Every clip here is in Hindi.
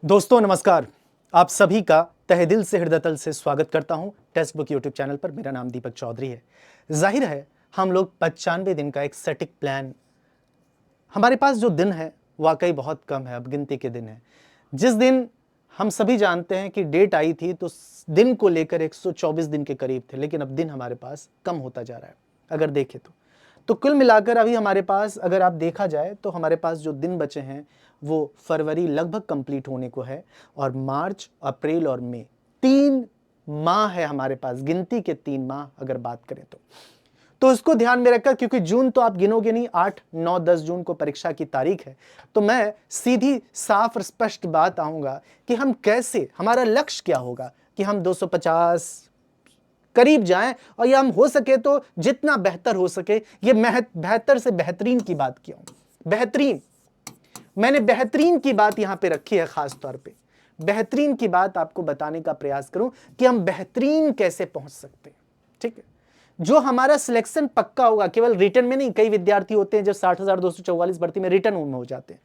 दोस्तों नमस्कार। आप सभी का तहे दिल से हृदय तल से स्वागत करता हूं टेक्स्ट बुक यूट्यूब चैनल पर। मेरा नाम दीपक चौधरी है। जाहिर है हम लोग 95 दिन का एक सटीक प्लान, हमारे पास जो दिन है वाकई बहुत कम है, अब गिनती के दिन है। जिस दिन हम सभी जानते हैं कि डेट आई थी तो दिन को लेकर 124 दिन के करीब थे, लेकिन अब दिन हमारे पास कम होता जा रहा है। अगर देखें तो कुल मिलाकर अभी हमारे पास, अगर आप देखा जाए तो हमारे पास जो दिन बचे हैं वो फरवरी लगभग कंप्लीट होने को है, और मार्च, अप्रैल और मई 3 माह है हमारे पास, गिनती के 3 माह अगर बात करें तो इसको ध्यान में रखकर, क्योंकि जून तो आप गिनोगे नहीं, 8, 9, 10 जून को परीक्षा की तारीख है, तो मैं सीधी साफ और स्पष्ट बात आऊंगा कि हम कैसे, हमारा लक्ष्य क्या होगा कि हम 250 करीब जाएं, और या हम हो सके तो जितना बेहतर हो सके। ये बेहतर से बेहतरीन की बात किया हूं, बेहतरीन, मैंने बेहतरीन की बात यहां पे रखी है, खास तौर पे बेहतरीन की बात आपको बताने का प्रयास करूं कि हम बेहतरीन कैसे पहुंच सकते हैं। ठीक है, जो हमारा सिलेक्शन पक्का होगा, केवल रिटर्न में नहीं, कई विद्यार्थी होते हैं जो 60,244 भर्ती में रिटर्न में हो जाते हैं।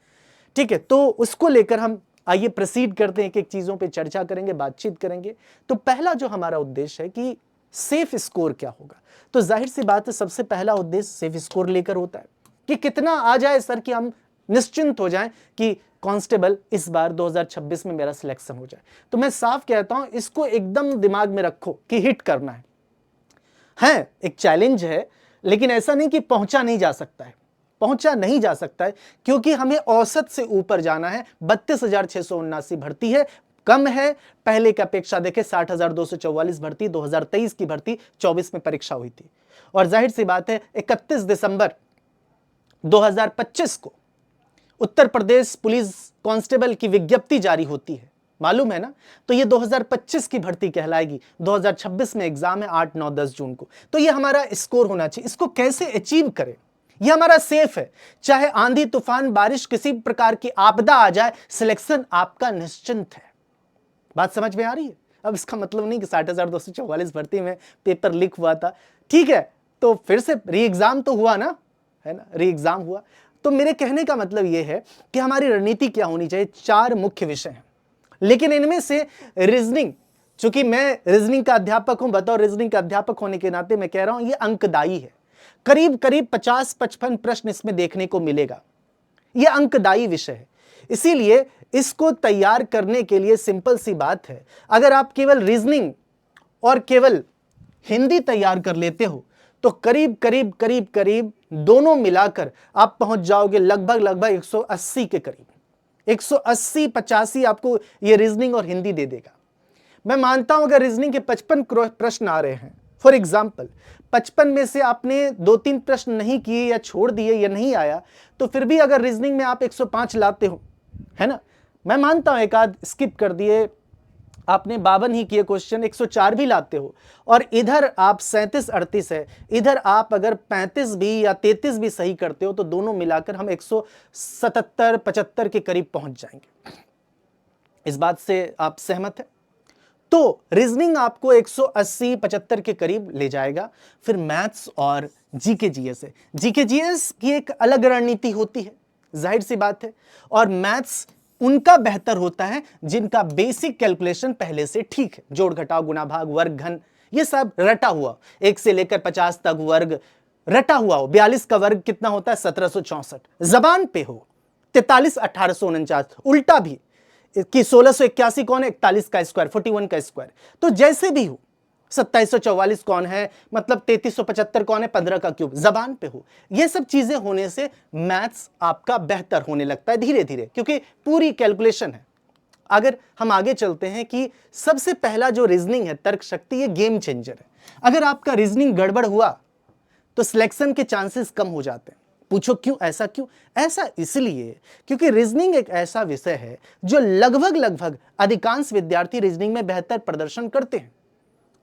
ठीक है, तो उसको लेकर हम आइए प्रोसीड करते हैं, एक एक चीजों पे चर्चा करेंगे, बातचीत करेंगे। तो पहला जो हमारा उद्देश्य है कि सेफ स्कोर क्या होगा, तो जाहिर सी बात है सबसे पहला उद्देश्य सेफ स्कोर लेकर होता है कि कितना आ जाए सर कि हम निश्चिंत हो जाएं कि कांस्टेबल इस बार 2026 में मेरा सिलेक्शन हो जाए। तो मैं साफ कहता हूं, इसको एकदम दिमाग में रखो कि हिट करना है एक चैलेंज है, लेकिन ऐसा नहीं कि पहुंचा नहीं जा सकता है, पहुंचा नहीं जा सकता है, क्योंकि हमें औसत से ऊपर जाना है। 32,679 भर्ती है, कम है पहले की अपेक्षा। देखें 60,244 भर्ती, 2023 की भर्ती 24 में परीक्षा हुई थी, और जाहिर सी बात है 31 दिसंबर 2025 को उत्तर प्रदेश पुलिस कांस्टेबल की विज्ञप्ति जारी होती है, मालूम है ना। तो ये 2025 की भर्ती कहलाएगी, 2026 में एग्जाम है 8, 9, 10 जून को। तो ये हमारा स्कोर होना चाहिए। इसको कैसे अचीव करें, ये हमारा सेफ है। चाहे आंधी तूफान बारिश किसी प्रकार की आपदा आ जाए, सिलेक्शन आपका निश्चिंत है। बात समझ में आ रही है? अब इसका मतलब नहीं कि 60,244 भर्ती में पेपर लीक हुआ था, ठीक है, तो फिर से री एग्जाम तो हुआ ना, है ना, री एग्जाम हुआ। तो मेरे कहने का मतलब यह है कि हमारी रणनीति क्या होनी चाहिए। 4 मुख्य विषय हैं, लेकिन इनमें से रीजनिंग, चूंकि मैं रीजनिंग का अध्यापक हूं, बतौर रीजनिंग का अध्यापक होने के नाते मैं कह रहा हूं ये अंकदायी है। करीब करीब 50-55 प्रश्न इसमें देखने को मिलेगा। यह अंकदायी विषय है, इसीलिए इसको तैयार करने के लिए सिंपल सी बात है, अगर आप केवल रीजनिंग और केवल हिंदी तैयार कर लेते हो तो करीब करीब करीब करीब दोनों मिलाकर आप पहुंच जाओगे लगभग 180 के करीब। 180-85 आपको ये रीजनिंग और हिंदी दे देगा। मैं मानता हूं अगर रीजनिंग के 55 प्रश्न आ रहे हैं, फॉर एग्जाम्पल 55 में से आपने 2-3 प्रश्न नहीं किए या छोड़ दिए या नहीं आया, तो फिर भी अगर रीजनिंग में आप 105 लाते हो, है ना, मैं मानता हूं एक आध स्किप कर दिए आपने, 52 ही किए क्वेश्चन, 104 भी लाते हो, और इधर आप 37-38 है, इधर आप अगर 35 भी या 33 भी सही करते हो, तो दोनों मिलाकर हम 177-75 के करीब पहुंच जाएंगे। इस बात से आप सहमत हैं? तो रीजनिंग आपको 180-75 के करीब ले जाएगा। फिर मैथ्स और जीके जीएस है। जीके जीएस की एक अलग रणनीति होती है, जाहिर सी बात है, और मैथ्स उनका बेहतर होता है जिनका बेसिक कैलकुलेशन पहले से ठीक है। जोड़ घटाव गुणा भाग वर्ग घन ये सब रटा हुआ, 1 से लेकर 50 तक वर्ग रटा हुआ हो। 42 का वर्ग कितना होता है? 1764 जबान पे हो। 43 1849 उल्टा भी कि 1681 कौन है? 41 का स्क्वायर, 41 का स्क्वायर। तो जैसे भी हो, 2744 कौन है, मतलब 3375 कौन है, 15 का क्यूब, जबान पे हो। ये सब चीजें होने से मैथ्स आपका बेहतर होने लगता है धीरे धीरे, क्योंकि पूरी कैलकुलेशन है। अगर हम आगे चलते हैं कि सबसे पहला जो रीजनिंग है, तर्क शक्ति, ये गेम चेंजर है। अगर आपका रीजनिंग गड़बड़ हुआ तो सिलेक्शन के चांसेस कम हो जाते हैं। पूछो क्यों? ऐसा क्यों? ऐसा इसलिए क्योंकि रीजनिंग एक ऐसा विषय है जो लगभग अधिकांश विद्यार्थी रीजनिंग में बेहतर प्रदर्शन करते हैं।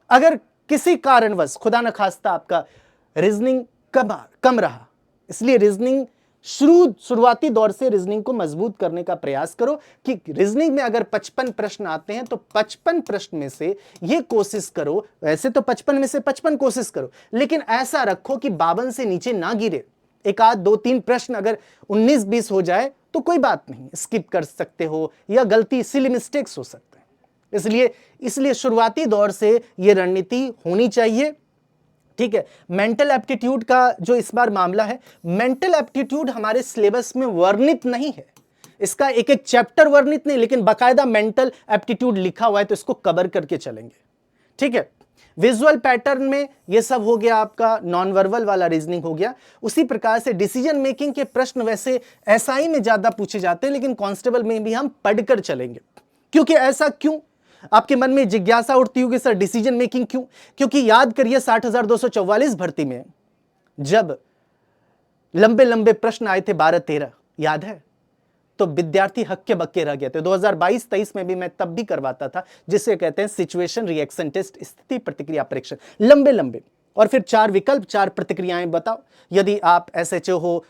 अगर किसी कारणवश खुदा न खास्ता आपका रीजनिंग कम रहा, इसलिए रीजनिंग शुरुआती दौर से रीजनिंग को मजबूत करने का प्रयास करो कि रीजनिंग में अगर 55 प्रश्न आते हैं तो 55 प्रश्न में से ये कोशिश करो, वैसे तो 55 में से 55 कोशिश करो, लेकिन ऐसा रखो कि 52 से नीचे ना गिरे। एक आध 2-3 प्रश्न अगर 19-20 हो जाए तो कोई बात नहीं, स्किप कर सकते हो, या गलती सिली मिस्टेक्स हो सकते हैं। इसलिए शुरुआती दौर से ये रणनीति होनी चाहिए। ठीक है, मेंटल एप्टीट्यूड का जो इस बार मामला है, मेंटल एप्टीट्यूड हमारे सिलेबस में वर्णित नहीं है, इसका एक एक चैप्टर वर्णित नहीं, लेकिन बाकायदा मेंटल एप्टीट्यूड लिखा हुआ है, तो इसको कवर करके चलेंगे। ठीक है, विजुअल पैटर्न में ये सब हो गया, आपका नॉन वर्बल वाला रीजनिंग हो गया। उसी प्रकार से डिसीजन मेकिंग के प्रश्न वैसे एसआई में ज्यादा पूछे जाते हैं, लेकिन कांस्टेबल में भी हम पढ़कर चलेंगे। क्योंकि ऐसा क्यों, आपके मन में जिज्ञासा उठती होगी, सर डिसीजन मेकिंग क्यों? क्योंकि याद करिए 60,244 भर्ती में जब लंबे लंबे प्रश्न आए थे 12-13, याद है, तो विद्यार्थी हक्के बक्के रह गए थे। 2022-23 में भी मैं तब भी करवाता था, जिसे कहते हैं सिचुएशन रिएक्शन टेस्ट, स्थिति प्रतिक्रिया परीक्षण, लंबे लंबे, और फिर 4 विकल्प, 4 प्रतिक्रियाएं बताओ। यदि आप एसएचओ हो,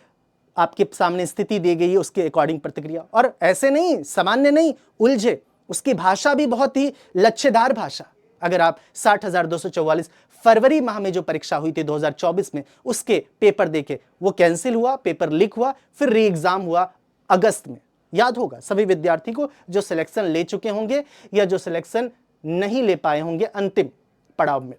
आपके सामने स्थिति दी गई है, उसके अकॉर्डिंग प्रतिक्रिया। और ऐसे नहीं, सामान्य नहीं, उलझे, उसकी भाषा भी बहुत ही लच्छेदार भाषा। अगर आप 60,244 फरवरी माह में जो परीक्षा हुई थी 2024 में, उसके पेपर देखे, वो कैंसिल हुआ, पेपर लीक हुआ, फिर री एग्जाम हुआ अगस्त में। याद होगा सभी विद्यार्थी को, जो सिलेक्शन ले चुके होंगे या जो सिलेक्शन नहीं ले पाए होंगे अंतिम पड़ाव में।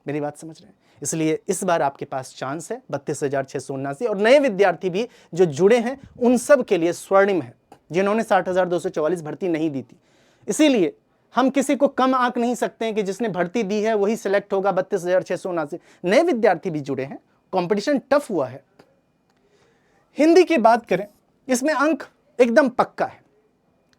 मेरी बात समझ रहे हैं? इसलिए इस बार आपके पास चांस है 32,679, और नए विद्यार्थी भी जो जुड़े हैं उन सब के लिए स्वर्णिम है, जिन्होंने 60,244 भर्ती नहीं दी थी। इसीलिए हम किसी को कम आंक नहीं सकते हैं कि जिसने भर्ती दी है वही सिलेक्ट होगा 32,679। नए विद्यार्थी भी जुड़े हैं, कंपटीशन टफ हुआ है। हिंदी की बात करें, इसमें अंक एकदम पक्का है।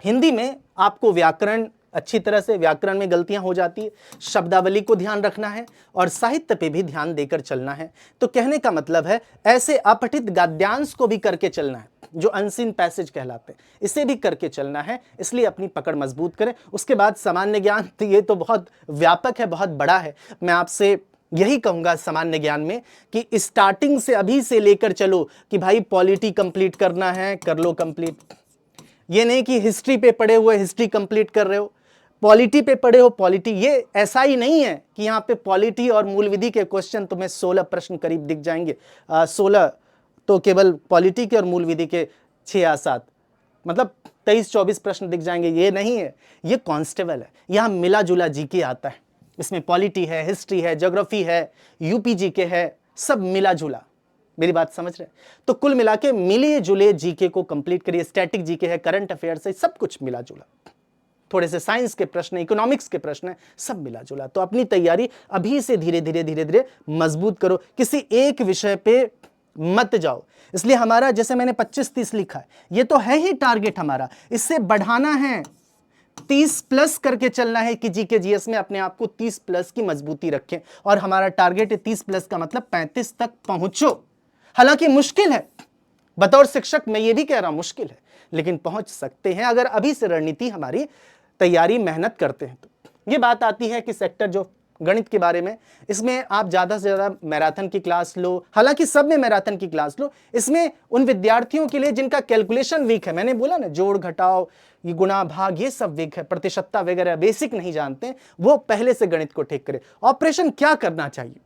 हिंदी में आपको व्याकरण अच्छी तरह से, व्याकरण में गलतियां हो जाती है, शब्दावली को ध्यान रखना है और साहित्य पे भी ध्यान देकर चलना है। तो कहने का मतलब है ऐसे अपठित गद्यांश को भी करके चलना है, जो अनसीन पैसेज कहलाते हैं, इसे भी करके चलना है। इसलिए अपनी पकड़ मजबूत करें। उसके बाद सामान्य ज्ञान, तो ये तो बहुत व्यापक है, बहुत बड़ा है। मैं आपसे यही कहूंगा सामान्य ज्ञान में कि स्टार्टिंग से अभी से लेकर चलो कि भाई पॉलिटी कंप्लीट करना है, कर लो कंप्लीट। ये नहीं कि हिस्ट्री पे पढ़े हुए हिस्ट्री कंप्लीट कर रहे हो, पॉलिटी पे पढ़े हो पॉलिटी। ये ऐसा ही नहीं है कि यहाँ पे पॉलिटी और मूल विधि के क्वेश्चन तुम्हें 16 प्रश्न करीब दिख जाएंगे। 16 तो केवल पॉलिटी के और मूल विधि के 6 या 7, मतलब 23-24 प्रश्न दिख जाएंगे। ये नहीं है, ये कांस्टेबल है। यहाँ मिला जुला जीके आता है, इसमें पॉलिटी है, हिस्ट्री है, ज्योग्राफी है, यूपी जीके है, सब मिला जुला। मेरी बात समझ रहे हैं? तो कुल मिला के मिले जुले जीके को कंप्लीट करिए। स्टैटिक जीके है, करंट अफेयर्स है, सब कुछ मिला जुला। थोड़े से साइंस के प्रश्न, इकोनॉमिक्स के प्रश्न है, सब मिला जुला। तो अपनी तैयारी अभी से धीरे धीरे मजबूत करो, किसी एक विषय पे मत जाओ। इसलिए हमारा, जैसे मैंने 25-30 लिखा है, ये तो है ही टारगेट हमारा, इससे बढ़ाना है, 30+ करके चलना है कि जीके जीएस में अपने आप को 30+ की मजबूती रखें। और हमारा टारगेट है 30+ का मतलब 35 तक पहुंचो। हालांकि मुश्किल है, बतौर शिक्षक मैं ये भी कह रहा हूं मुश्किल है, लेकिन पहुंच सकते हैं अगर अभी से रणनीति हमारी तैयारी मेहनत करते हैं। तो ये बात आती है कि सेक्टर जो गणित के बारे में, इसमें आप ज्यादा से ज्यादा मैराथन की क्लास लो। हालांकि सब में मैराथन की क्लास लो। इसमें उन विद्यार्थियों के लिए जिनका कैलकुलेशन वीक है, मैंने बोला ना, जोड़ घटाव, ये गुणा भाग, ये सब वीक है, प्रतिशतता वगैरह बेसिक नहीं जानते, वो पहले से गणित को ठीक करे। ऑपरेशन क्या करना चाहिए,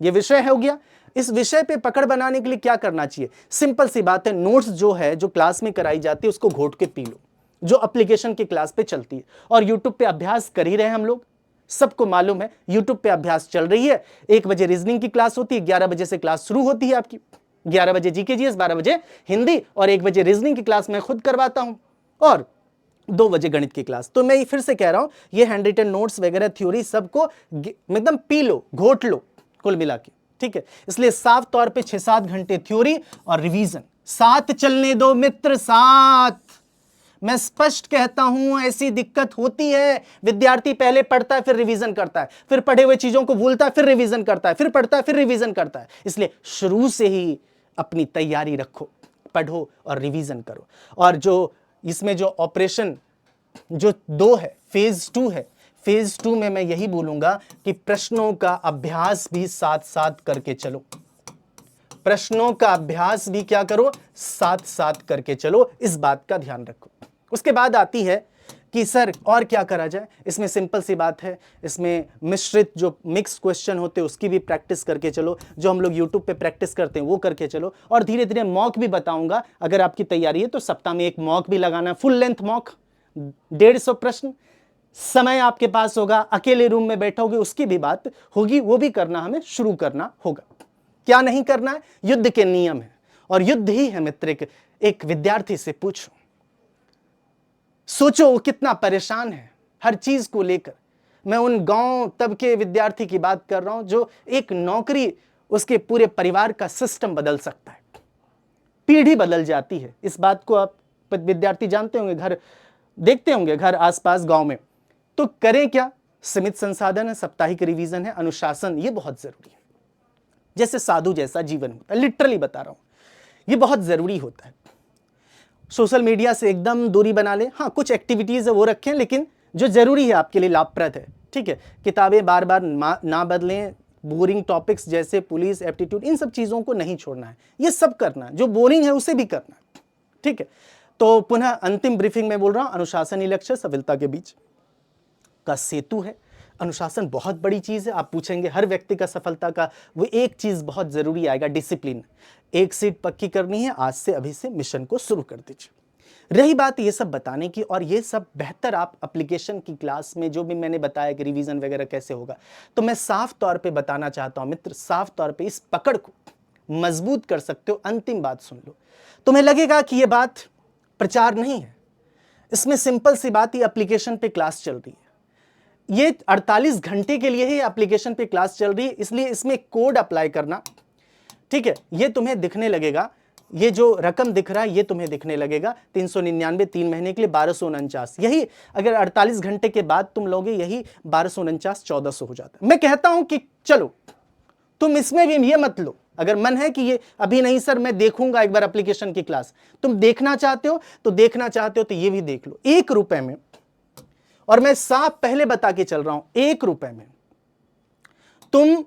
ये विषय हो गया। इस विषय पे पकड़ बनाने के लिए क्या करना चाहिए? सिंपल सी बात है, नोट्स जो है, जो क्लास में कराई जाती है, उसको घोट के पी लो, जो एप्लीकेशन की क्लास पे चलती है। और यूट्यूब पे अभ्यास कर ही रहे हैं हम लोग, सबको मालूम है, यूट्यूब पे अभ्यास चल रही है। 1 बजे रीजनिंग की क्लास होती है, 11 बजे से क्लास शुरू होती है आपकी। 11 बजे जीके जीएस, 12 बजे हिंदी, और 1 बजे रीजनिंग की क्लास मैं खुद करवाता हूं, और 2 बजे गणित की क्लास। तो मैं फिर से कह रहा हूं, ये हैंड रिटन नोट्स वगैरह थ्योरी सबको एकदम पी लो, घोट लो कुल मिला के, ठीक है। इसलिए साफ तौर पे 6-7 घंटे थ्योरी और रिवीजन, साथ चलने दो मित्र साथ। मैं स्पष्ट कहता हूं, ऐसी दिक्कत होती है, विद्यार्थी पहले पढ़ता है फिर रिवीजन करता है, फिर पढ़े हुए चीजों को भूलता है, फिर रिवीजन करता है, फिर पढ़ता है, फिर रिवीजन करता है। इसलिए शुरू से ही अपनी तैयारी रखो, पढ़ो और रिवीजन करो। और जो इसमें जो ऑपरेशन जो 2 है, फेज 2 है, फेज 2 में मैं यही बोलूंगा कि प्रश्नों का अभ्यास भी साथ साथ करके चलो। प्रश्नों का अभ्यास भी क्या करो, साथ साथ करके चलो, इस बात का ध्यान रखो। उसके बाद आती है कि सर और क्या करा जाए। इसमें सिंपल सी बात है, इसमें मिश्रित जो मिक्स क्वेश्चन होते हैं उसकी भी प्रैक्टिस करके चलो, जो हम लोग यूट्यूब पे प्रैक्टिस करते हैं वो करके चलो, और धीरे धीरे मॉक भी बताऊंगा। अगर आपकी तैयारी है तो सप्ताह में एक मॉक भी लगाना, फुल लेंथ मॉक, 150 प्रश्न, समय आपके पास होगा, अकेले रूम में बैठोगे उसकी भी बात होगी, वो भी करना हमें शुरू करना होगा। क्या नहीं करना है, युद्ध के नियम है, और युद्ध ही है मित्र। एक विद्यार्थी से पूछो, सोचो वो कितना परेशान है हर चीज को लेकर। मैं उन गांव तब के विद्यार्थी की बात कर रहा हूं जो एक नौकरी उसके पूरे परिवार का सिस्टम बदल सकता है, पीढ़ी बदल जाती है। इस बात को आप विद्यार्थी जानते होंगे, घर देखते होंगे, घर आसपास गांव में। तो करें क्या, सीमित संसाधन है, साप्ताहिक रिवीजन है, अनुशासन, ये बहुत जरूरी है। जैसे साधु जैसा जीवन होता है, लिटरली बता रहा हूं, ये बहुत जरूरी होता है। सोशल मीडिया से एकदम दूरी बना लें, हाँ कुछ एक्टिविटीज है वो रखें, लेकिन जो जरूरी है आपके लिए लाभप्रद है, ठीक है। किताबें बार बार ना बदलें, बोरिंग टॉपिक्स जैसे पुलिस, एप्टीट्यूड, इन सब चीजों को नहीं छोड़ना है, ये सब करना है, जो बोरिंग है उसे भी करना है, ठीक है। तो पुनः अंतिम ब्रीफिंग में बोल रहा हूं, अनुशासन ही लक्ष्य सफलता के बीच का सेतु है। अनुशासन बहुत बड़ी चीज है। आप पूछेंगे हर व्यक्ति का सफलता का, वो एक चीज बहुत जरूरी आएगा, डिसिप्लिन। एक सीट पक्की करनी है, आज से अभी से मिशन को शुरू कर दीजिए। रही बात ये सब बताने की, और ये सब बेहतर आप एप्लीकेशन की क्लास में जो भी मैंने बताया कि रिवीजन वगैरह कैसे होगा, तो मैं साफ तौर पे बताना चाहता हूं मित्र, साफ तौर पे इस पकड़ को मजबूत कर सकते हो। अंतिम बात सुन लो, तुम्हें लगेगा कि ये बात प्रचार नहीं है, इसमें सिंपल सी बात, ये एप्लीकेशन पे क्लास चल रही है, ये 48 घंटे के लिए ही एप्लीकेशन पे क्लास चल रही है, इसलिए इसमें कोड अप्लाई करना, ठीक है। ये तुम्हें दिखने लगेगा, ये जो रकम दिख रहा है ये तुम्हें दिखने लगेगा 399, 3 महीने के लिए 1249। यही अगर 48 घंटे के बाद तुम लोगे, यही 1249 1400 हो जाता है। मैं कहता हूं कि चलो तुम इसमें भी ये मत लो, अगर मन है कि ये अभी नहीं सर मैं देखूंगा एक बार एप्लीकेशन की क्लास, तुम देखना चाहते हो तो ये भी देख लो, 1 रुपए में। और मैं साफ पहले बता के चल रहा हूं, 1 रुपए में तुम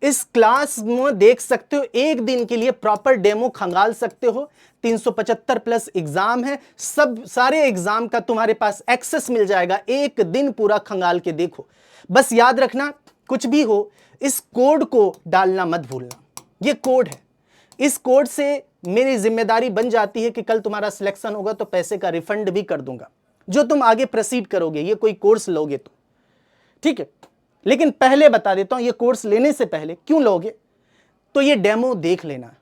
इस क्लास में देख सकते हो, एक दिन के लिए प्रॉपर डेमो खंगाल सकते हो। 375 प्लस एग्जाम है, सब सारे एग्जाम का तुम्हारे पास एक्सेस मिल जाएगा, एक दिन पूरा खंगाल के देखो। बस याद रखना, कुछ भी हो इस कोड को डालना मत भूलना, ये कोड है। इस कोड से मेरी जिम्मेदारी बन जाती है कि कल तुम्हारा सिलेक्शन होगा तो पैसे का रिफंड भी कर दूंगा, जो तुम आगे प्रोसीड करोगे, ये कोई कोर्स लोगे तो, ठीक है। लेकिन पहले बता देता हूं, ये कोर्स लेने से पहले क्यों लोगे, तो ये डेमो देख लेना।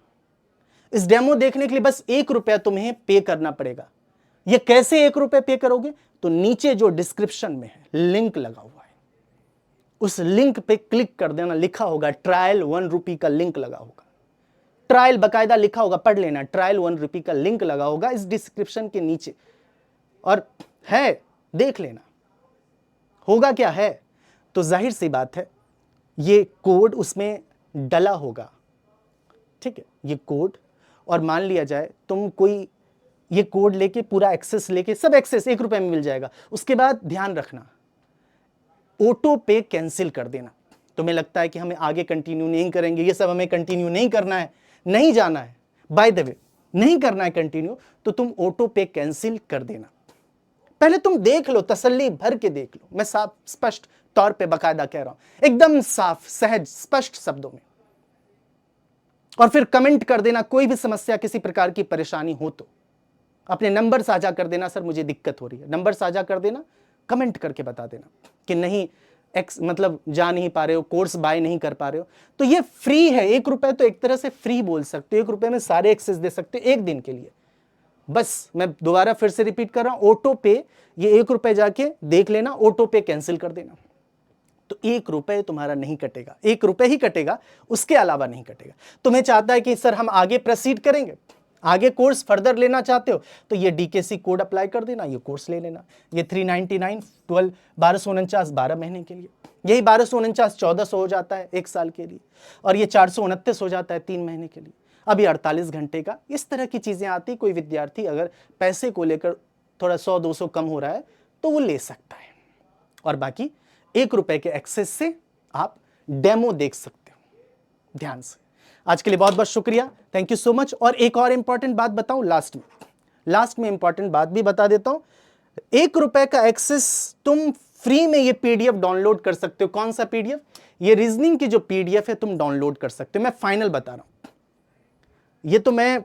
इस डेमो देखने के लिए बस 1 रुपया तुम्हें पे करना पड़ेगा। ये कैसे 1 रुपया पे करोगे, तो नीचे जो डिस्क्रिप्शन में है लिंक लगा हुआ है, उस लिंक पे क्लिक कर देना, लिखा होगा ट्रायल 1 रुपये का लिंक लगा होगा, ट्रायल बकायदा लिखा होगा, पढ़ लेना, ट्रायल 1 रुपये का लिंक लगा होगा इस डिस्क्रिप्शन के नीचे, और है देख लेना। होगा क्या है, तो जाहिर सी बात है ये कोड उसमें डला होगा, ठीक है, ये कोड। और मान लिया जाए तुम कोई ये कोड लेके पूरा एक्सेस लेके, सब एक्सेस 1 रुपए में मिल जाएगा। उसके बाद ध्यान रखना, ऑटो पे कैंसिल कर देना। तुम्हें लगता है कि हमें आगे कंटिन्यू नहीं करेंगे, ये सब हमें कंटिन्यू नहीं करना है, नहीं जाना है, बाय द वे नहीं करना है कंटिन्यू, तो तुम ऑटो पे कैंसिल कर देना। पहले तुम देख लो, तसल्ली भर के देख लो, मैं साफ स्पष्ट तौर पे बकायदा कह रहा हूं, एकदम साफ सहज स्पष्ट शब्दों में। और फिर कमेंट कर देना, कोई भी समस्या किसी प्रकार की परेशानी हो तो अपने नंबर साझा कर देना, सर मुझे दिक्कत हो रही है, नंबर साझा कर देना, कमेंट करके बता देना कि नहीं मतलब जा नहीं पा रहे हो, कोर्स बाय नहीं कर पा रहे हो, तो ये फ्री है। 1 रुपए तो एक तरह से फ्री बोल सकते हो, 1 रुपए में सारे एक्सेस दे सकते हो एक दिन के लिए। बस मैं दोबारा फिर से रिपीट कर रहा हूं, ऑटो पे, ये 1 रुपए जाके देख लेना, ऑटो पे कैंसिल कर देना, तो 1 रुपए तुम्हारा नहीं कटेगा, 1 रुपए ही कटेगा, उसके अलावा नहीं कटेगा। तुम्हें चाहता है कि सर हम आगे प्रोसीड करेंगे, आगे कोर्स फर्दर लेना चाहते हो, तो ये डीकेसी कोड अप्लाई कर देना, ये कोर्स ले लेना। ये 399 1249 12 महीने के लिए, यही 1249 1400 हो जाता है 1 साल के लिए, और ये 429 हो जाता है 3 महीने के लिए। अभी 48 घंटे का, इस तरह की चीजें आती। कोई विद्यार्थी अगर पैसे को लेकर थोड़ा 100-200 कम हो रहा है तो वो ले सकता है, और बाकी 1 रुपए के एक्सेस से आप डेमो देख सकते हो ध्यान से। आज के लिए बहुत बहुत शुक्रिया, थैंक यू सो मच। और एक और इंपॉर्टेंट बात बताऊं लास्ट में इंपॉर्टेंट बात भी बता देता हूं। ₹1 का एक्सेस, तुम फ्री में ये पीडीएफ डाउनलोड कर सकते हो। कौन सा पीडीएफ? ये रीजनिंग की जो पीडीएफ है तुम डाउनलोड कर सकते हो। मैं फाइनल बता रहा हूं, ये तो मैं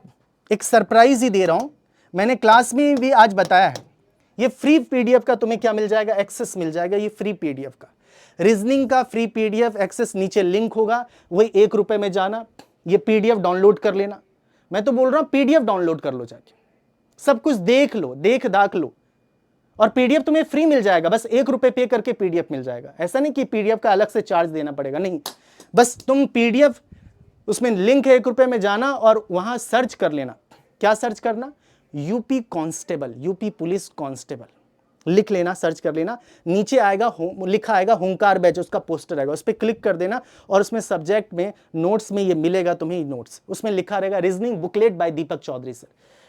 एक सरप्राइज ही दे रहा हूं, मैंने क्लास में भी आज बताया है। ये फ्री पीडीएफ का तुम्हें क्या मिल जाएगा? एक्सेस मिल जाएगा, ये फ्री पीडीएफ का, रीजनिंग का फ्री पीडीएफ एक्सेस। नीचे लिंक होगा, वही ₹1 में जाना, ये पीडीएफ डाउनलोड कर लेना। मैं तो बोल रहा हूं पीडीएफ डाउनलोड कर लो, जाके सब कुछ देख लो, देख दाख लो, और पीडीएफ तुम्हें फ्री मिल जाएगा। बस ₹1 पे करके पीडीएफ मिल जाएगा। ऐसा नहीं कि पीडीएफ का अलग से चार्ज देना पड़ेगा, नहीं, बस तुम पीडीएफ, उसमें लिंक है, ₹1 में जाना और वहां सर्च कर लेना। क्या सर्च करना? UP constable, UP police constable लिख लेना, सर्च कर लेना। नीचे आएगा, लिखा आएगा होमकार बैच, उसका पोस्टर आएगा, उस पर क्लिक कर देना और उसमें सब्जेक्ट में नोट्स में ये मिलेगा तुम्हें नोट्स, उसमें लिखा रहेगा reasoning booklet bye Deepak Chaudhary sir.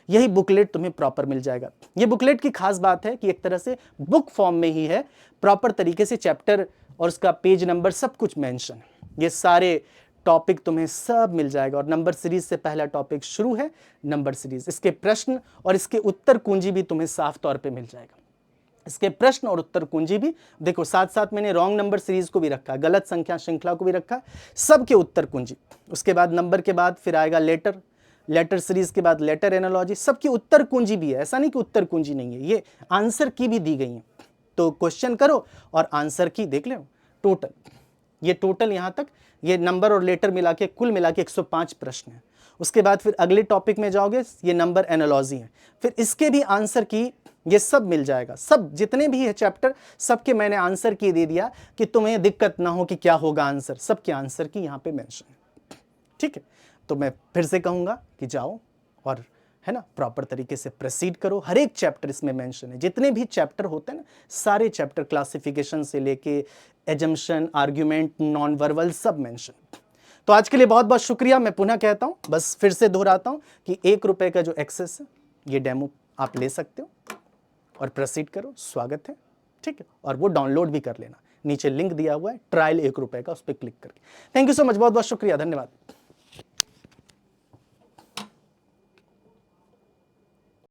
यही बुकलेट तुम्हें प्रॉपर मिल जाएगा। ये बुकलेट की खास बात है कि एक तरह से बुक फॉर्म में ही है, प्रॉपर तरीके से चैप्टर और उसका पेज नंबर सब कुछ मेंशन है। ये सारे टॉपिक तुम्हें सब मिल जाएगा। और नंबर सीरीज से पहला टॉपिक शुरू है, नंबर सीरीज, इसके प्रश्न और इसके उत्तर कुंजी भी तुम्हें साफ तौर पे मिल जाएगा। इसके प्रश्न और उत्तर कुंजी भी देखो, साथ साथ मैंने रॉन्ग नंबर सीरीज को भी रखा, गलत संख्या श्रृंखला को भी रखा, सबके उत्तर कुंजी। उसके बाद नंबर के बाद फिर आएगा लेटर, लेटर सीरीज के बाद लेटर एनालॉजी, सबकी उत्तर कुंजी भी है। ऐसा नहीं कि उत्तर कुंजी नहीं है, ये आंसर की भी दी गई है। तो क्वेश्चन करो और आंसर की देख लो टोटल, ये टोटल यहां तक, ये नंबर और लेटर मिला के कुल मिला के 105 प्रश्न है। उसके बाद फिर अगले टॉपिक में जाओगे, ये नंबर एनालॉजी है, फिर इसके भी आंसर की, ये सब मिल जाएगा। सब जितने भी है चैप्टर, सबके मैंने आंसर की दे दिया कि तुम्हें दिक्कत ना हो कि क्या होगा आंसर, सबके आंसर की यहाँ पे मेंशन है। ठीक है, तो मैं फिर से कहूँगा कि जाओ और है ना प्रॉपर तरीके से प्रोसीड करो। हर एक चैप्टर इसमें मेंशन है, जितने भी चैप्टर होते हैं ना, सारे चैप्टर क्लासिफिकेशन से लेके एजम्पशन, आर्ग्यूमेंट, नॉन वर्बल, सब मेंशन। तो आज के लिए बहुत बहुत शुक्रिया। मैं पुनः कहता हूँ, बस फिर से दोहराता हूँ कि ₹1 का जो एक्सेस है, ये डेमो आप ले सकते हो और प्रोसीड करो, स्वागत है। ठीक है, और वो डाउनलोड भी कर लेना, नीचे लिंक दिया हुआ है, ट्रायल ₹1 का, उस पर क्लिक करके। थैंक यू सो मच, बहुत बहुत शुक्रिया, धन्यवाद।